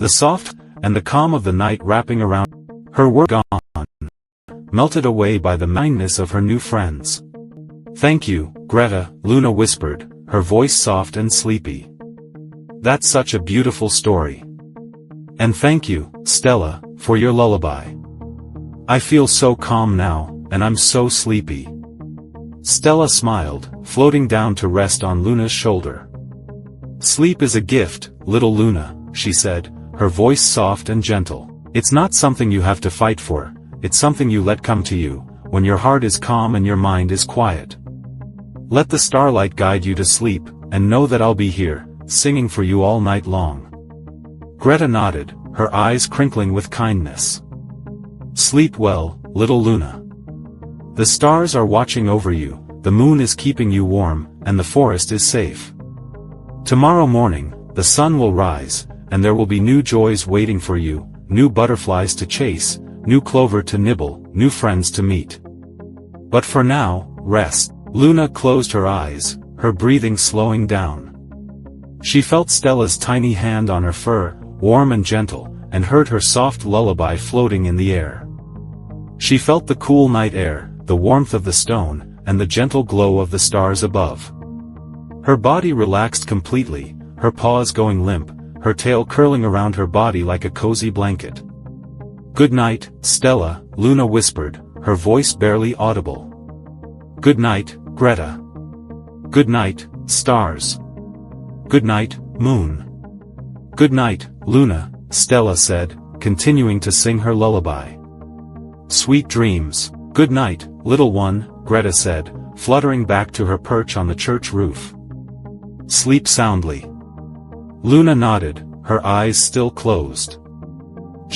The soft and the calm of the night wrapping around her were gone, melted away by the kindness of her new friends. "Thank you, Greta," Luna whispered, her voice soft and sleepy. "That's such a beautiful story. And thank you, Stella, for your lullaby. I feel so calm now, and I'm so sleepy." Stella smiled, floating down to rest on Luna's shoulder. "Sleep is a gift, little Luna," she said, her voice soft and gentle. "It's not something you have to fight for, it's something you let come to you, when your heart is calm and your mind is quiet. Let the starlight guide you to sleep, and know that I'll be here, singing for you all night long." Greta nodded, her eyes crinkling with kindness. "Sleep well, little Luna. The stars are watching over you, the moon is keeping you warm, and the forest is safe. Tomorrow morning, the sun will rise, and there will be new joys waiting for you, new butterflies to chase, new clover to nibble, new friends to meet. But for now, rest." Luna closed her eyes, her breathing slowing down. She felt Stella's tiny hand on her fur, warm and gentle, and heard her soft lullaby floating in the air. She felt the cool night air, the warmth of the stone, and the gentle glow of the stars above. Her body relaxed completely, her paws going limp, her tail curling around her body like a cozy blanket. "Good night, Stella," Luna whispered, her voice barely audible. "Good night, Greta. Good night, stars. Good night, moon." "Good night, Luna," Stella said, continuing to sing her lullaby. "Sweet dreams." "Good night, little one," Greta said, fluttering back to her perch on the church roof. "Sleep soundly." Luna nodded, her eyes still closed.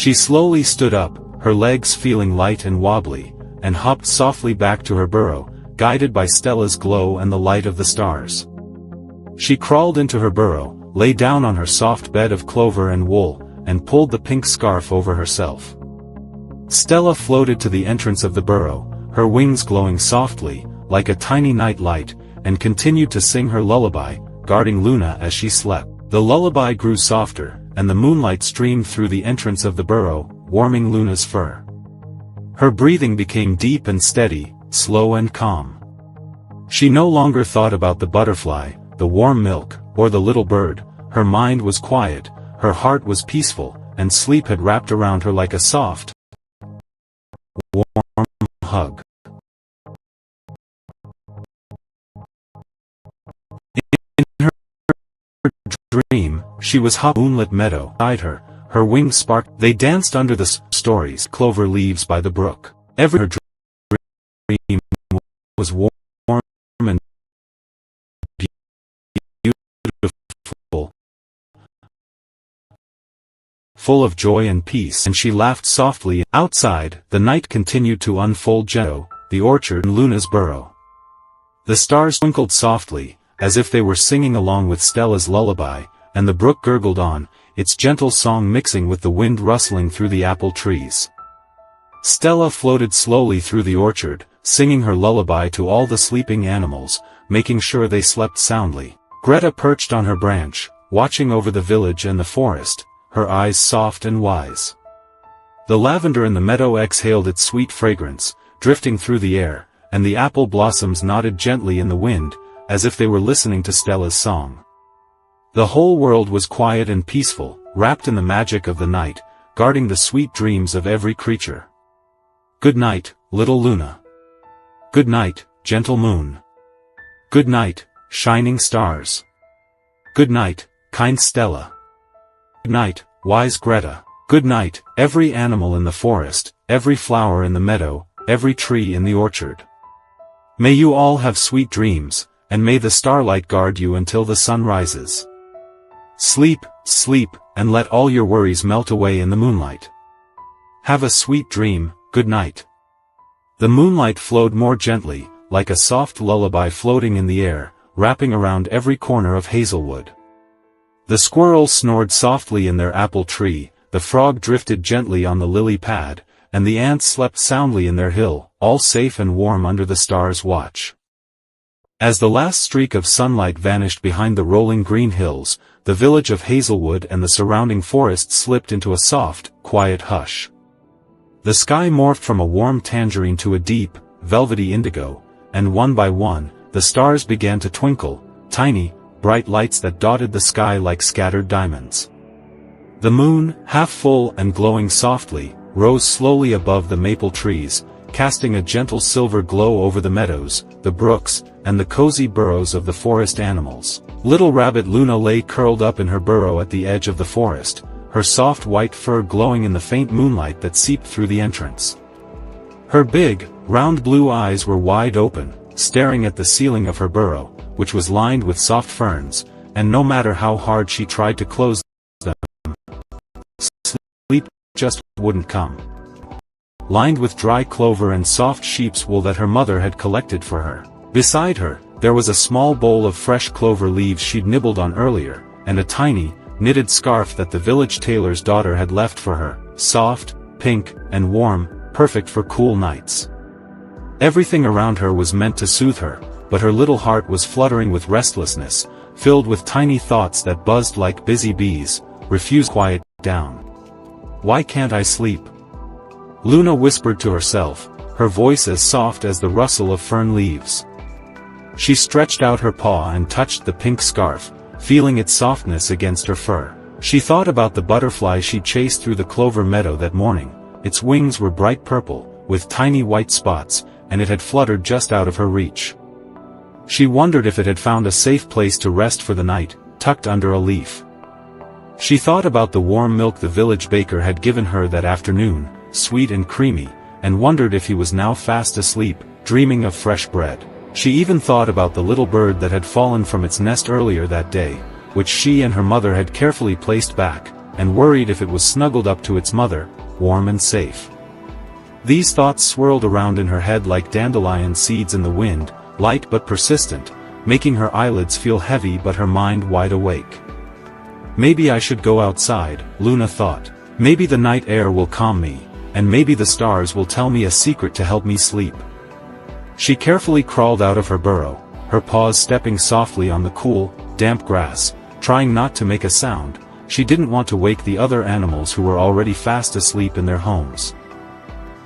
She slowly stood up, her legs feeling light and wobbly, and hopped softly back to her burrow, guided by Stella's glow and the light of the stars. She crawled into her burrow, lay down on her soft bed of clover and wool, and pulled the pink scarf over herself. Stella floated to the entrance of the burrow, her wings glowing softly, like a tiny night light, and continued to sing her lullaby, guarding Luna as she slept. The lullaby grew softer, and the moonlight streamed through the entrance of the burrow, warming Luna's fur. Her breathing became deep and steady, slow and calm. She no longer thought about the butterfly, the warm milk, or the little bird. Her mind was quiet, her heart was peaceful, and sleep had wrapped around her like a soft, warm hug. In her dream, she was hopping in a moonlit meadow beside her, her wings sparkled. They danced under the stories clover leaves by the brook. Every dream was warm and beautiful, full of joy and peace, and she laughed softly. Outside, the night continued to unfold gently, the orchard and Luna's burrow. The stars twinkled softly, as if they were singing along with Stella's lullaby, and the brook gurgled on, its gentle song mixing with the wind rustling through the apple trees. Stella floated slowly through the orchard, singing her lullaby to all the sleeping animals, making sure they slept soundly. Greta perched on her branch, watching over the village and the forest, her eyes soft and wise. The lavender in the meadow exhaled its sweet fragrance, drifting through the air, and the apple blossoms nodded gently in the wind, as if they were listening to Stella's song. The whole world was quiet and peaceful, wrapped in the magic of the night, guarding the sweet dreams of every creature. "Good night, little Luna. Good night, gentle moon. Good night, shining stars. Good night, kind Stella. Good night, wise Greta. Good night, every animal in the forest, every flower in the meadow, every tree in the orchard. May you all have sweet dreams, and may the starlight guard you until the sun rises. Sleep, sleep, and let all your worries melt away in the moonlight. Have a sweet dream, good night." The moonlight flowed more gently, like a soft lullaby floating in the air, wrapping around every corner of Hazelwood. The squirrels snored softly in their apple tree, the frog drifted gently on the lily pad, and the ants slept soundly in their hill, all safe and warm under the stars' watch. As the last streak of sunlight vanished behind the rolling green hills, the village of Hazelwood and the surrounding forest slipped into a soft, quiet hush. The sky morphed from a warm tangerine to a deep, velvety indigo, and one by one, the stars began to twinkle, tiny, bright lights that dotted the sky like scattered diamonds. The moon, half full and glowing softly, rose slowly above the maple trees, casting a gentle silver glow over the meadows, the brooks, and the cozy burrows of the forest animals. Little rabbit Luna lay curled up in her burrow at the edge of the forest, her soft white fur glowing in the faint moonlight that seeped through the entrance. Her big, round blue eyes were wide open, staring at the ceiling of her burrow, which was lined with soft ferns, and no matter how hard she tried to close them, sleep just wouldn't come. Lined with dry clover and soft sheep's wool that her mother had collected for her. Beside her, there was a small bowl of fresh clover leaves she'd nibbled on earlier, and a tiny, knitted scarf that the village tailor's daughter had left for her, soft, pink, and warm, perfect for cool nights. Everything around her was meant to soothe her, but her little heart was fluttering with restlessness, filled with tiny thoughts that buzzed like busy bees, refused to quiet down. "Why can't I sleep?" Luna whispered to herself, her voice as soft as the rustle of fern leaves. She stretched out her paw and touched the pink scarf, feeling its softness against her fur. She thought about the butterfly she'd chased through the clover meadow that morning. Its wings were bright purple, with tiny white spots, and it had fluttered just out of her reach. She wondered if it had found a safe place to rest for the night, tucked under a leaf. She thought about the warm milk the village baker had given her that afternoon, sweet and creamy, and wondered if he was now fast asleep, dreaming of fresh bread. She even thought about the little bird that had fallen from its nest earlier that day, which she and her mother had carefully placed back, and worried if it was snuggled up to its mother, warm and safe. These thoughts swirled around in her head like dandelion seeds in the wind, light but persistent, making her eyelids feel heavy but her mind wide awake. Maybe I should go outside, Luna thought. Maybe the night air will calm me, and maybe the stars will tell me a secret to help me sleep. She carefully crawled out of her burrow, her paws stepping softly on the cool, damp grass, trying not to make a sound. She didn't want to wake the other animals who were already fast asleep in their homes.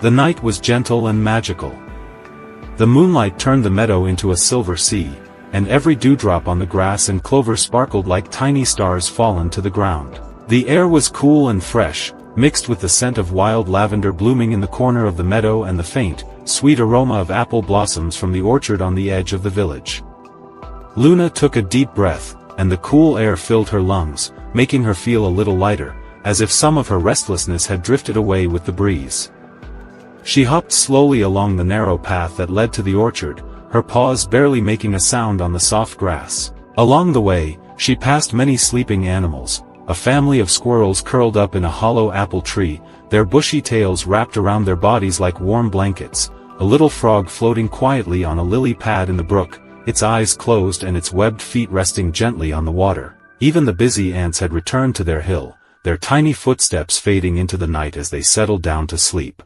The night was gentle and magical. The moonlight turned the meadow into a silver sea, and every dewdrop on the grass and clover sparkled like tiny stars fallen to the ground. The air was cool and fresh, mixed with the scent of wild lavender blooming in the corner of the meadow and the faint, sweet aroma of apple blossoms from the orchard on the edge of the village. Luna took a deep breath, and the cool air filled her lungs, making her feel a little lighter, as if some of her restlessness had drifted away with the breeze. She hopped slowly along the narrow path that led to the orchard, her paws barely making a sound on the soft grass. Along the way, she passed many sleeping animals, a family of squirrels curled up in a hollow apple tree, their bushy tails wrapped around their bodies like warm blankets, a little frog floating quietly on a lily pad in the brook, its eyes closed and its webbed feet resting gently on the water. Even the busy ants had returned to their hill, their tiny footsteps fading into the night as they settled down to sleep.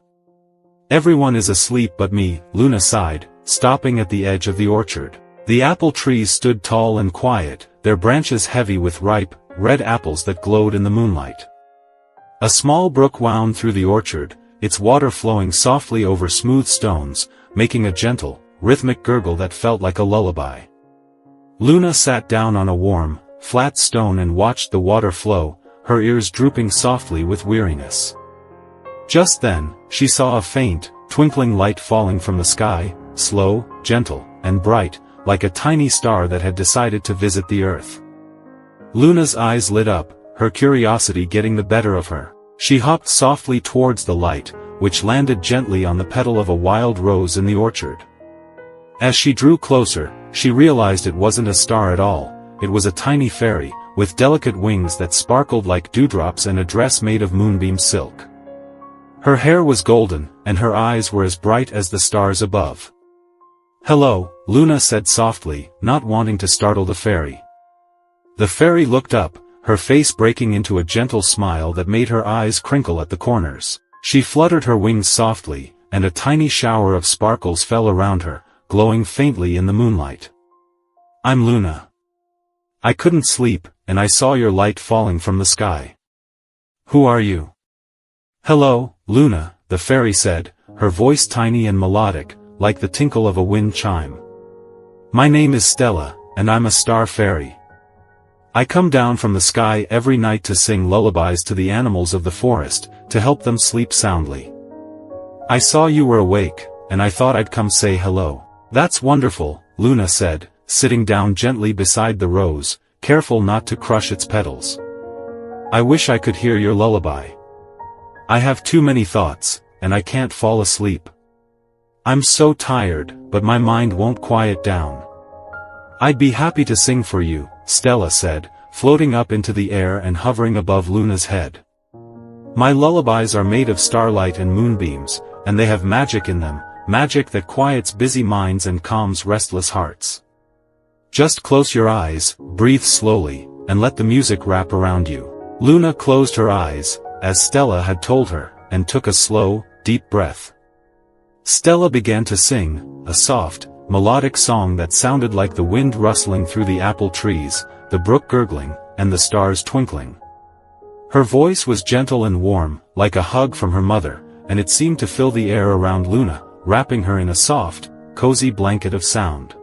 "Everyone is asleep but me," Luna sighed, stopping at the edge of the orchard. The apple trees stood tall and quiet, their branches heavy with ripe, red apples that glowed in the moonlight. A small brook wound through the orchard, its water flowing softly over smooth stones, making a gentle, rhythmic gurgle that felt like a lullaby. Luna sat down on a warm, flat stone and watched the water flow, her ears drooping softly with weariness. Just then, she saw a faint, twinkling light falling from the sky, slow, gentle, and bright, like a tiny star that had decided to visit the earth. Luna's eyes lit up, her curiosity getting the better of her. She hopped softly towards the light, which landed gently on the petal of a wild rose in the orchard. As she drew closer, she realized it wasn't a star at all, it was a tiny fairy, with delicate wings that sparkled like dewdrops and a dress made of moonbeam silk. Her hair was golden, and her eyes were as bright as the stars above. "Hello," Luna said softly, not wanting to startle the fairy. The fairy looked up, her face breaking into a gentle smile that made her eyes crinkle at the corners. She fluttered her wings softly, and a tiny shower of sparkles fell around her, glowing faintly in the moonlight. I'm Luna. I couldn't sleep, and I saw your light falling from the sky. Who are you? Hello, Luna, the fairy said, her voice tiny and melodic, like the tinkle of a wind chime. My name is Stella, and I'm a star fairy. I come down from the sky every night to sing lullabies to the animals of the forest, to help them sleep soundly. I saw you were awake, and I thought I'd come say hello. That's wonderful, Luna said, sitting down gently beside the rose, careful not to crush its petals. I wish I could hear your lullaby. I have too many thoughts, and I can't fall asleep. I'm so tired, but my mind won't quiet down. I'd be happy to sing for you, Stella said, floating up into the air and hovering above Luna's head. My lullabies are made of starlight and moonbeams, and they have magic in them, magic that quiets busy minds and calms restless hearts. Just close your eyes, breathe slowly, and let the music wrap around you. Luna closed her eyes, as Stella had told her, and took a slow, deep breath. Stella began to sing, a soft, melodic song that sounded like the wind rustling through the apple trees, the brook gurgling, and the stars twinkling. Her voice was gentle and warm, like a hug from her mother, and it seemed to fill the air around Luna, wrapping her in a soft, cozy blanket of sound.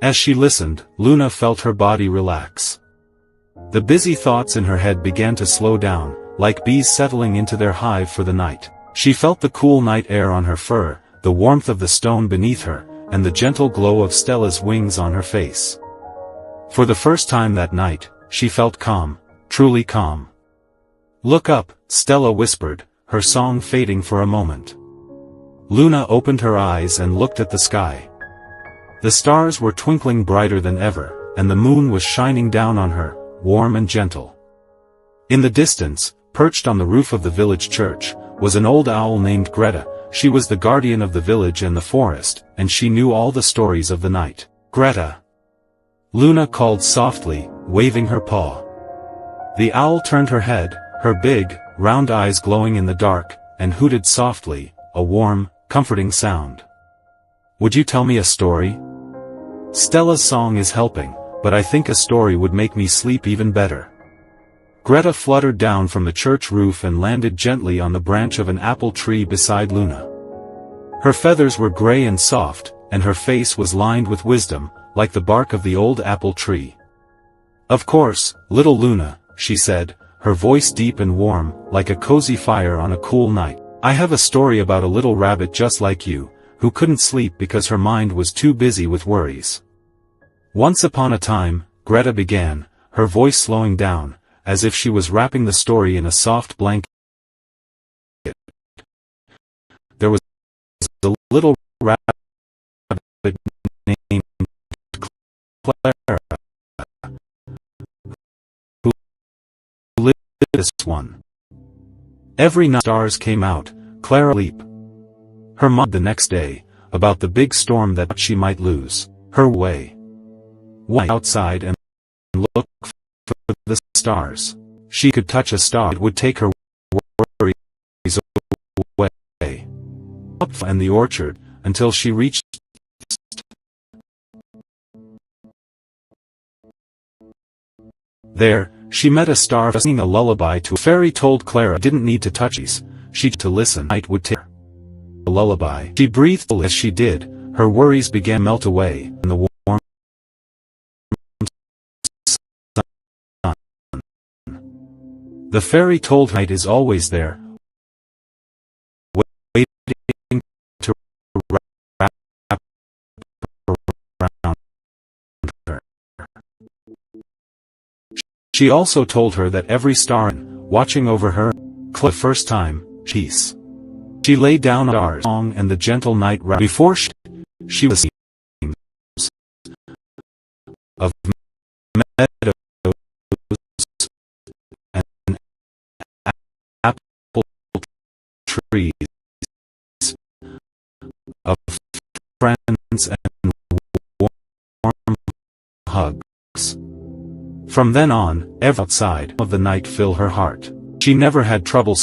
As she listened, Luna felt her body relax. The busy thoughts in her head began to slow down, like bees settling into their hive for the night. She felt the cool night air on her fur, the warmth of the stone beneath her, and the gentle glow of Stella's wings on her face. For the first time that night, she felt calm, truly calm. Look up, Stella whispered, her song fading for a moment. Luna opened her eyes and looked at the sky. The stars were twinkling brighter than ever, and the moon was shining down on her, warm and gentle. In the distance, perched on the roof of the village church, was an old owl named Greta. She was the guardian of the village and the forest, and she knew all the stories of the night. Greta! Luna called softly, waving her paw. The owl turned her head, her big, round eyes glowing in the dark, and hooted softly, a warm, comforting sound. Would you tell me a story? Stella's song is helping, but I think a story would make me sleep even better. Greta fluttered down from the church roof and landed gently on the branch of an apple tree beside Luna. Her feathers were gray and soft, and her face was lined with wisdom, like the bark of the old apple tree. Of course, little Luna, she said, her voice deep and warm, like a cozy fire on a cool night. I have a story about a little rabbit just like you, who couldn't sleep because her mind was too busy with worries. Once upon a time, Greta began, her voice slowing down, as if she was wrapping the story in a soft blanket. There was a little rabbit named Clara, who lived this one. Every night stars came out, Clara leap. Her mom the next day, about the big storm that she might lose her way. Went outside and looked for the stars. She could touch a star, it would take her worries away. Up and the orchard, until she reached. There, she met a star singing a lullaby to a fairy. Told Clara didn't need to touch these, she to listen. Night would take a lullaby. She breathed as she did, her worries began to melt away, and the warm sun. The fairy told her night is always there, waiting to wrap around her. She also told her that every star watching over her, the first time, peace. She lay down on our song and the gentle night wrap. Before she was of meadows and apple trees, of friends and warm hugs. From then on, every outside of the night fill her heart. She never had trouble